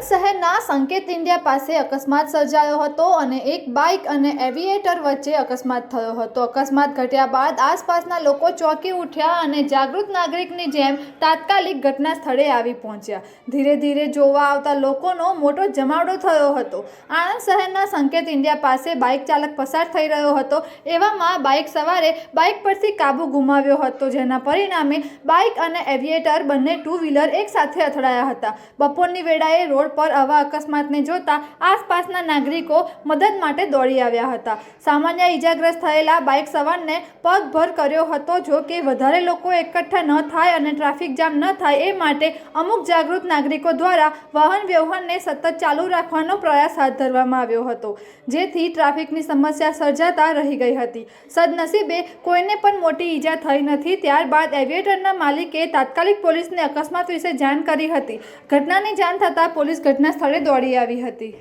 શહેરના સંકેત ઇન્ડિયા પાસે અકસ્માત સર્જાયો હતો અને એક બાઇક અને એવિએટર વચ્ચે અકસ્માત થયો હતો। અકસ્માત ઘટ્યા બાદ આસપાસના લોકો ચોંકી ઉઠ્યા અને જાગૃત નાગરિકની જેમ તાત્કાલિક ઘટના સ્થળે આવી પહોંચ્યા। ધીરે ધીરે જોવા આવતા લોકોનો મોટો જમાવડો થયો હતો। આણંદ શહેરના સંકેત ઇન્ડિયા પાસે બાઇક ચાલક પસાર થઈ રહ્યો હતો। એવામાં બાઇક સવારે બાઇક પરથી કાબુ ગુમાવ્યો હતો, જેના પરિણામે બાઇક અને એવિએટર બંને ટુ વ્હીલર એક સાથે અથડાયા હતા। બપોરની વેળાએ રોડ પર આવા અકસ્માતને જોતા આસપાસના નાગરિકો મદદ માટે દોડી આવ્યા હતા। સામાન્ય ઈજાગ્રસ્ત થયેલા બાઇક સવારને પગભર કર્યો હતો। જો કે વધારે લોકો એકઠા ન થાય અને ટ્રાફિક જામ ન થાય એ માટે અમુક જાગૃત નાગરિકો દ્વારા વાહન વ્યવહારને સતત ચાલુ રાખવાનો પ્રયાસ હાથ ધરવામાં આવ્યો હતો, જેથી ટ્રાફિકની સમસ્યા સર્જાતા રહી ગઈ હતી। સદનસીબે કોઈને પણ મોટી ઈજા થઈ નથી। ત્યારબાદ એવિએટરના માલિકે તાત્કાલિક પોલીસને અકસ્માત વિશે જાણ કરી હતી। ઘટનાની જાણ થતાં પોલીસ ઘટના સ્થળે દોડી આવી હતી।